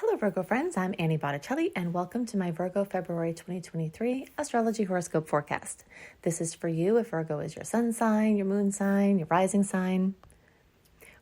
Hello Virgo friends, I'm Annie Botticelli and welcome to my Virgo February 2023 Astrology Horoscope Forecast. This is for you if Virgo is your sun sign, your moon sign, your rising sign,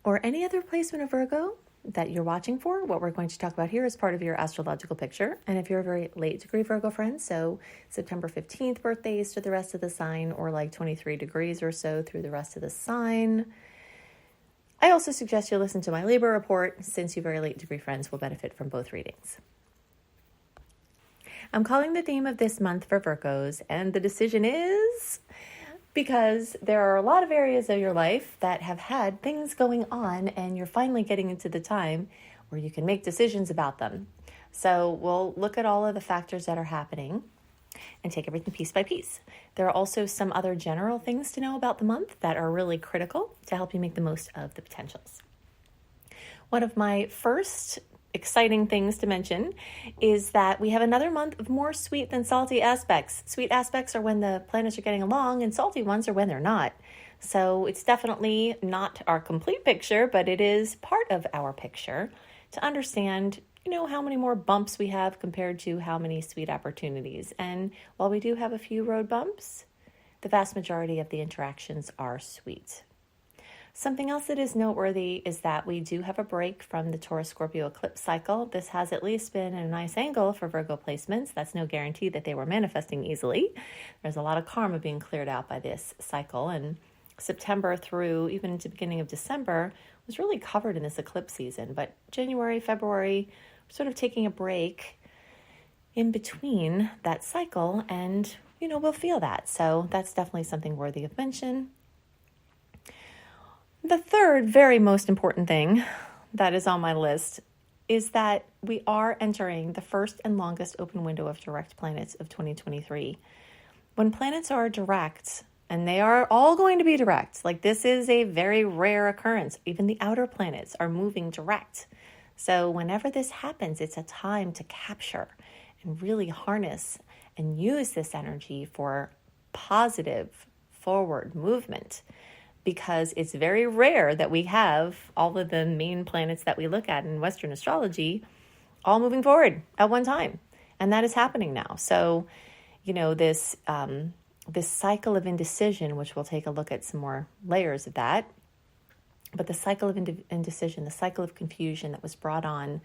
or any other placement of Virgo that you're watching for. What we're going to talk about here is part of your astrological picture. And if you're a very late degree Virgo friend, so September 15th birthdays to the rest of the sign, or like 23 degrees or so through the rest of the sign, I also suggest you listen to my Libra report, since you very late degree friends will benefit from both readings. I'm calling the theme of this month for Virgos, and the decision is because there are a lot of areas of your life that have had things going on, and you're finally getting into the time where you can make decisions about them. So we'll look at all of the factors that are happening and take everything piece by piece. There are also some other general things to know about the month that are really critical to help you make the most of the potentials. One of my first exciting things to mention is that we have another month of more sweet than salty aspects. Sweet aspects are when the planets are getting along, and salty ones are when they're not. So it's definitely not our complete picture, but it is part of our picture to understand how many more bumps we have compared to how many sweet opportunities. And while we do have a few road bumps, the vast majority of the interactions are sweet. Something else that is noteworthy is that we do have a break from the Taurus-Scorpio eclipse cycle. This has at least been a nice angle for Virgo placements. That's no guarantee that they were manifesting easily. There's a lot of karma being cleared out by this cycle, and September through even into the beginning of December was really covered in this eclipse season. But January, February, sort of taking a break in between that cycle, and we'll feel that. So that's definitely something worthy of mention. The third very most important thing that is on my list is that we are entering the first and longest open window of direct planets of 2023. When planets are direct, and they are all going to be direct, like this is a very rare occurrence. Even the outer planets are moving direct. So whenever this happens, it's a time to capture and really harness and use this energy for positive forward movement, because it's very rare that we have all of the main planets that we look at in Western astrology all moving forward at one time. And that is happening now. So, this cycle of indecision, which we'll take a look at some more layers of that, but the cycle of indecision, the cycle of confusion that was brought on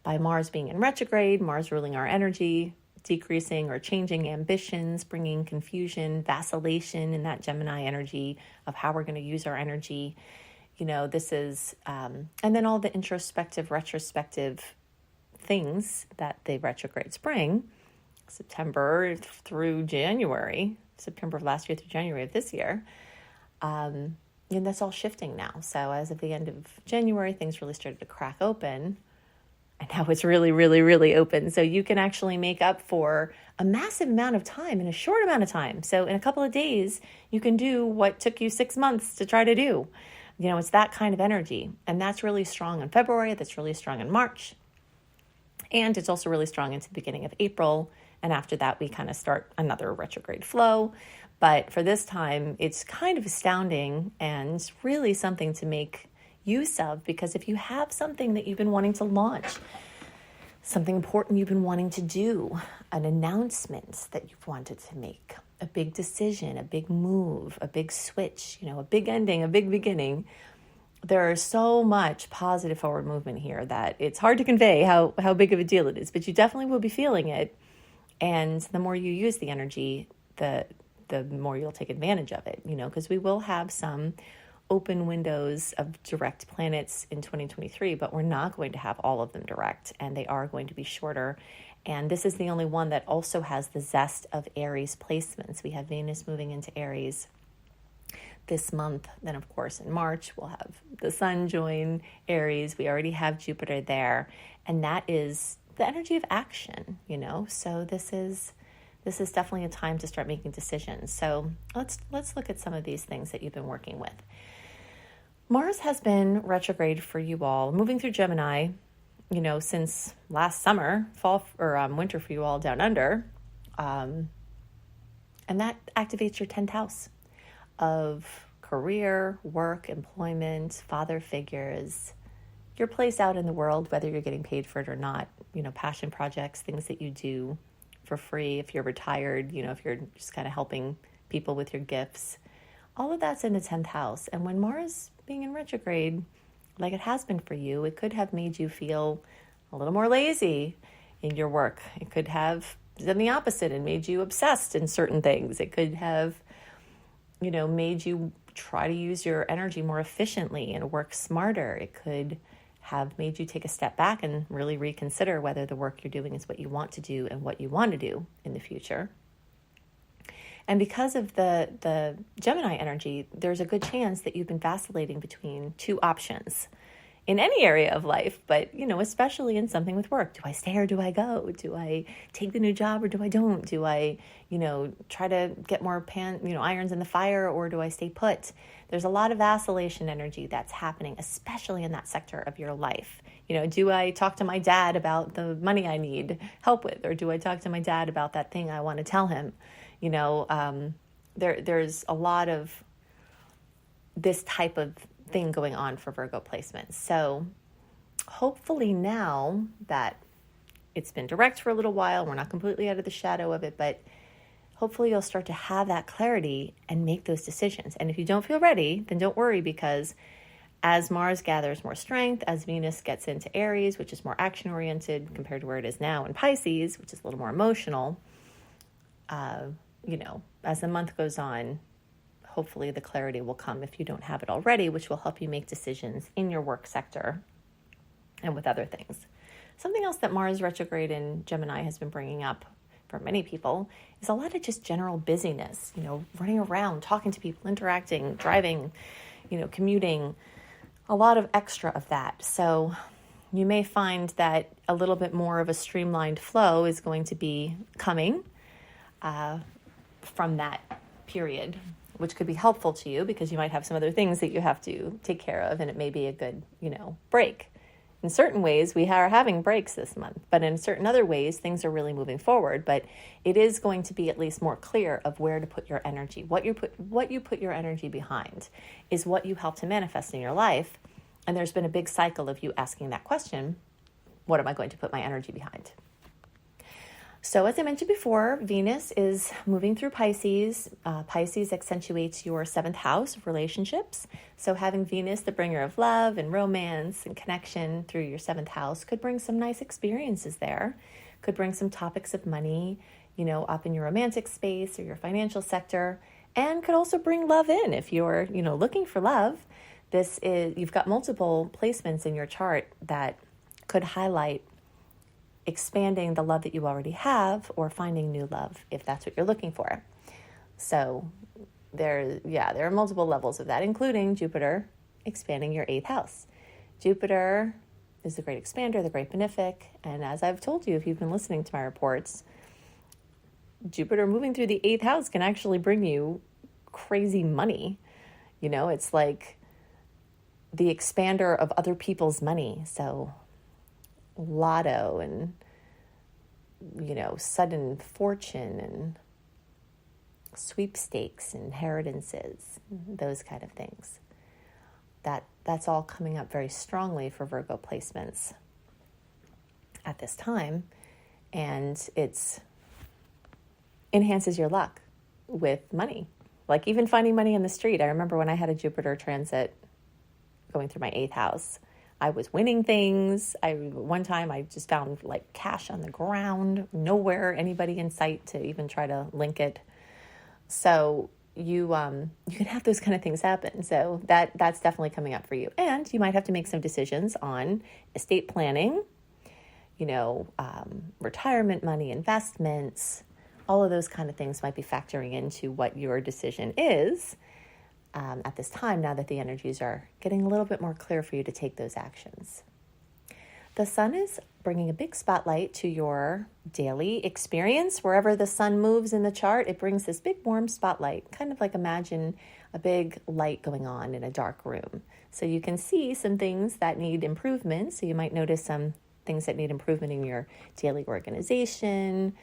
by Mars being in retrograde, Mars ruling our energy, decreasing or changing ambitions, bringing confusion, vacillation in that Gemini energy of how we're going to use our energy. This is, and then all the introspective, retrospective things that the retrogrades bring, September through January, September of last year through January of this year. And that's all shifting now. So as of the end of January, things really started to crack open. And now it's really, really, really open. So you can actually make up for a massive amount of time in a short amount of time. So in a couple of days, you can do what took you 6 months to try to do. It's that kind of energy. And that's really strong in February. That's really strong in March. And it's also really strong into the beginning of April. And after that, we kind of start another retrograde flow. But for this time, it's kind of astounding and really something to make use of, because if you have something that you've been wanting to launch, something important you've been wanting to do, an announcement that you've wanted to make, a big decision, a big move, a big switch, a big ending, a big beginning, there is so much positive forward movement here that it's hard to convey how big of a deal it is, but you definitely will be feeling it. And the more you use the energy, the more you'll take advantage of it, because we will have some open windows of direct planets in 2023, but we're not going to have all of them direct, and they are going to be shorter. And this is the only one that also has the zest of Aries placements. We have Venus moving into Aries this month. Then, of course, in March, we'll have the Sun join Aries. We already have Jupiter there, and that is the energy of action, So this is definitely a time to start making decisions. So let's look at some of these things that you've been working with. Mars has been retrograde for you all, moving through Gemini, since last summer, fall or winter for you all down under. And that activates your 10th house of career, work, employment, father figures, your place out in the world, whether you're getting paid for it or not, passion projects, things that you do for free, if you're retired, if you're just kind of helping people with your gifts, all of that's in the 10th house. And when Mars being in retrograde, like it has been for you, it could have made you feel a little more lazy in your work. It could have done the opposite and made you obsessed in certain things. It could have, made you try to use your energy more efficiently and work smarter. It could have made you take a step back and really reconsider whether the work you're doing is what you want to do and what you want to do in the future. And because of the Gemini energy, there's a good chance that you've been vacillating between two options in any area of life, but, especially in something with work. Do I stay or do I go? Do I take the new job or do I don't? Do I, try to get more irons in the fire, or do I stay put? There's a lot of vacillation energy that's happening, especially in that sector of your life. Do I talk to my dad about the money I need help with, or do I talk to my dad about that thing I want to tell him? There's a lot of this type of thing going on for Virgo placements. So hopefully now that it's been direct for a little while, we're not completely out of the shadow of it, but hopefully you'll start to have that clarity and make those decisions. And if you don't feel ready, then don't worry, because as Mars gathers more strength, as Venus gets into Aries, which is more action-oriented compared to where it is now in Pisces, which is a little more emotional, as the month goes on, hopefully the clarity will come if you don't have it already, which will help you make decisions in your work sector and with other things. Something else that Mars retrograde in Gemini has been bringing up for many people is a lot of just general busyness, running around, talking to people, interacting, driving, commuting, a lot of extra of that. So you may find that a little bit more of a streamlined flow is going to be coming from that period, which could be helpful to you because you might have some other things that you have to take care of, and it may be a good, break. In certain ways, we are having breaks this month, but in certain other ways, things are really moving forward. But it is going to be at least more clear of where to put your energy. What you put your energy behind is what you help to manifest in your life. And there's been a big cycle of you asking that question, what am I going to put my energy behind? So as I mentioned before, Venus is moving through Pisces. Pisces accentuates your 7th house of relationships. So having Venus, the bringer of love and romance and connection through your 7th house, could bring some nice experiences there. Could bring some topics of money, up in your romantic space or your financial sector, and could also bring love in if you're, looking for love. You've got multiple placements in your chart that could highlight expanding the love that you already have or finding new love if that's what you're looking for. So there are multiple levels of that, including Jupiter expanding your 8th house. Jupiter is the great expander, the great benefic. And as I've told you, if you've been listening to my reports, Jupiter moving through the 8th house can actually bring you crazy money. It's like the expander of other people's money. So lotto and, sudden fortune and sweepstakes, inheritances, those kind of things. That's all coming up very strongly for Virgo placements at this time. And it's enhances your luck with money. Like even finding money in the street. I remember when I had a Jupiter transit going through my 8th house, I was winning things. One time I just found like cash on the ground, nowhere, anybody in sight to even try to link it. So you can have those kind of things happen. So that's definitely coming up for you. And you might have to make some decisions on estate planning, retirement money, investments, all of those kind of things might be factoring into what your decision is. At this time, now that the energies are getting a little bit more clear for you to take those actions. The sun is bringing a big spotlight to your daily experience. Wherever the sun moves in the chart, it brings this big warm spotlight, kind of like imagine a big light going on in a dark room. So you can see some things that need improvement. So you might notice some things that need improvement in your daily organization,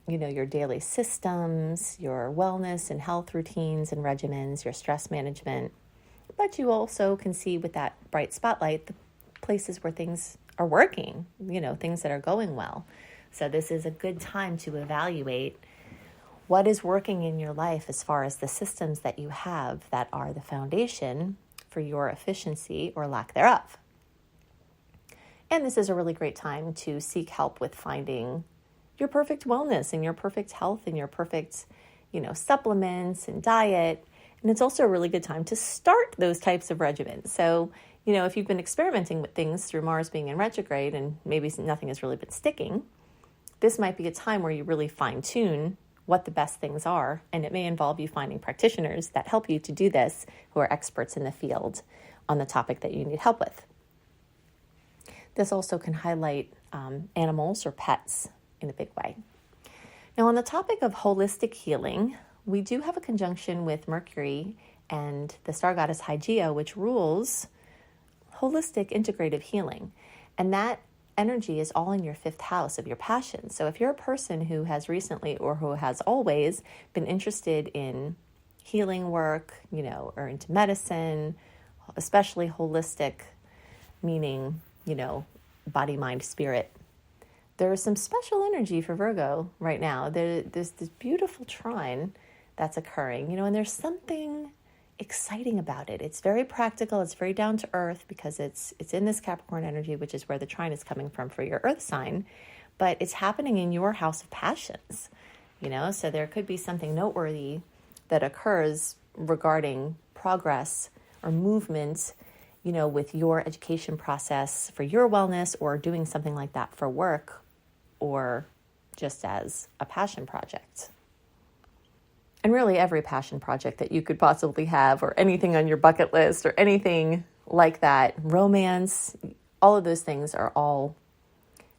your daily systems, your wellness and health routines and regimens, your stress management. But you also can see with that bright spotlight places where things are working, things that are going well. So this is a good time to evaluate what is working in your life as far as the systems that you have that are the foundation for your efficiency or lack thereof. And this is a really great time to seek help with finding your perfect wellness and your perfect health and your perfect, supplements and diet. And it's also a really good time to start those types of regimens. So, if you've been experimenting with things through Mars being in retrograde and maybe nothing has really been sticking, this might be a time where you really fine-tune what the best things are. And it may involve you finding practitioners that help you to do this, who are experts in the field on the topic that you need help with. This also can highlight animals or pets in a big way. Now, on the topic of holistic healing, we do have a conjunction with Mercury and the star goddess Hygeia, which rules holistic integrative healing. And that energy is all in your fifth house of your passion. So if you're a person who has recently or who has always been interested in healing work, or into medicine, especially holistic, meaning, body, mind, spirit, there is some special energy for Virgo right now. There's this beautiful trine that's occurring, and there's something exciting about it. It's very practical. It's very down to earth because it's in this Capricorn energy, which is where the trine is coming from for your earth sign, but it's happening in your house of passions, so there could be something noteworthy that occurs regarding progress or movement, with your education process for your wellness, or doing something like that for work, or just as a passion project. And really every passion project that you could possibly have, or anything on your bucket list, or anything like that, romance, all of those things are all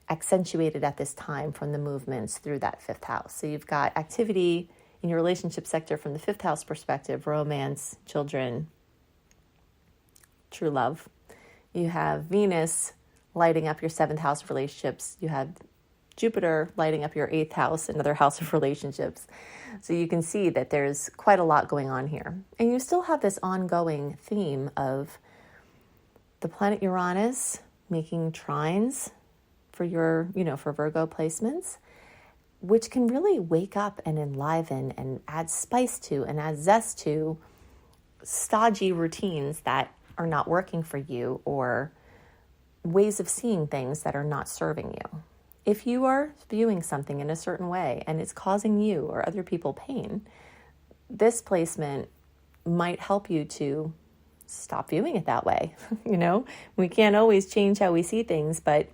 accentuated at this time from the movements through that fifth house. So you've got activity in your relationship sector from the fifth house perspective, romance, children, true love. You have Venus lighting up your seventh house of relationships. You have Jupiter lighting up your eighth house, another house of relationships. So you can see that there's quite a lot going on here. And you still have this ongoing theme of the planet Uranus making trines for your, for Virgo placements, which can really wake up and enliven and add spice to and add zest to stodgy routines that are not working for you, or ways of seeing things that are not serving you. If you are viewing something in a certain way and it's causing you or other people pain, this placement might help you to stop viewing it that way. We can't always change how we see things, but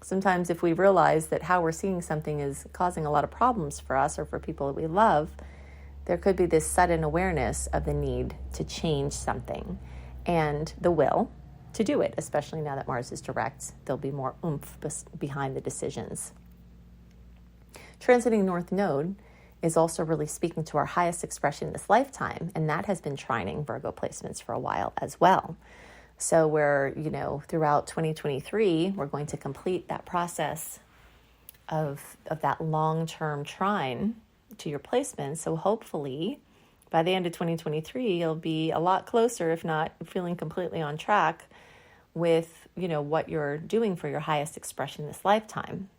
sometimes if we realize that how we're seeing something is causing a lot of problems for us or for people that we love, there could be this sudden awareness of the need to change something and the will to do it, especially now that Mars is direct. There'll be more oomph behind the decisions. Transiting North Node is also really speaking to our highest expression this lifetime, and that has been trining Virgo placements for a while as well. So we're, throughout 2023, we're going to complete that process of that long-term trine to your placements. So hopefully by the end of 2023, you'll be a lot closer, if not feeling completely on track with, what you're doing for your highest expression this lifetime.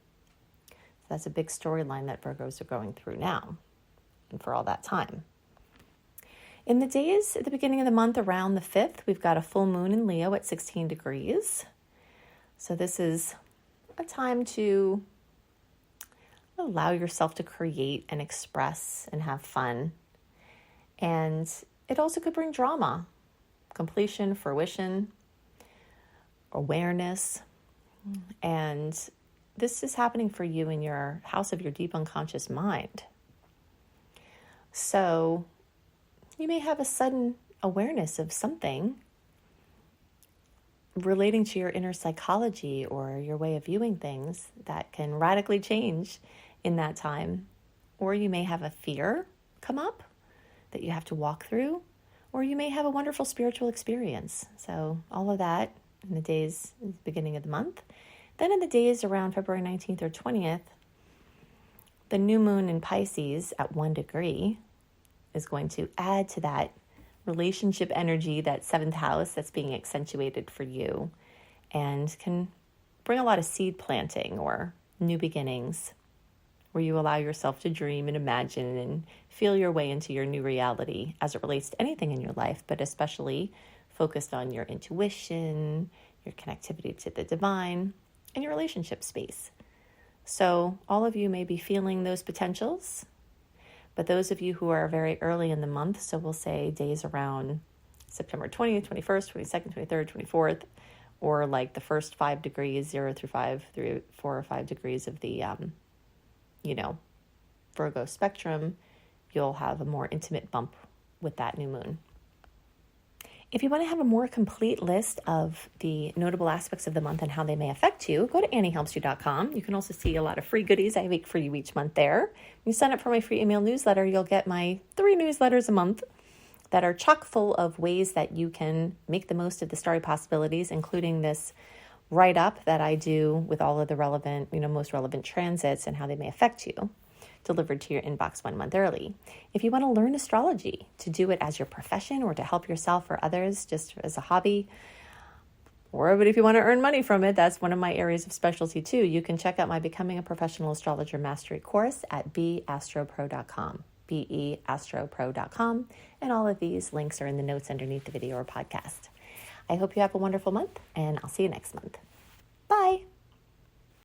So that's a big storyline that Virgos are going through now and for all that time. In the days at the beginning of the month around the 5th, we've got a full moon in Leo at 16 degrees. So this is a time to allow yourself to create and express and have fun. And it also could bring drama, completion, fruition, awareness. And this is happening for you in your house of your deep unconscious mind. So you may have a sudden awareness of something relating to your inner psychology or your way of viewing things that can radically change in that time. Or you may have a fear come up that you have to walk through, or you may have a wonderful spiritual experience. So all of that in the days at the beginning of the month. Then in the days around February 19th or 20th, the new moon in Pisces at 1 degree is going to add to that relationship energy, that seventh house that's being accentuated for you. and can bring a lot of seed planting or new beginnings, where you allow yourself to dream and imagine and feel your way into your new reality as it relates to anything in your life, but especially focused on your intuition, your connectivity to the divine, and your relationship space. So all of you may be feeling those potentials, but those of you who are very early in the month, so we'll say days around September 20th, 21st, 22nd, 23rd, 24th, or like the first 5 degrees, 0 through 5, 3, 4 or 5 degrees of the, Virgo spectrum, you'll have a more intimate bump with that new moon. If you want to have a more complete list of the notable aspects of the month and how they may affect you, go to AnnieHelpsYou.com. You can also see a lot of free goodies I make for you each month there. When you sign up for my free email newsletter, you'll get my 3 newsletters a month that are chock full of ways that you can make the most of the starry possibilities, including this write-up that I do with all of the relevant, most relevant transits and how they may affect you, delivered to your inbox 1 month early. If you want to learn astrology, to do it as your profession or to help yourself or others just as a hobby, but if you want to earn money from it, that's one of my areas of specialty too. You can check out my Becoming a Professional Astrologer Mastery Course at beastropro.com. beastropro.com, and all of these links are in the notes underneath the video or podcast. I hope you have a wonderful month, and I'll see you next month. Bye.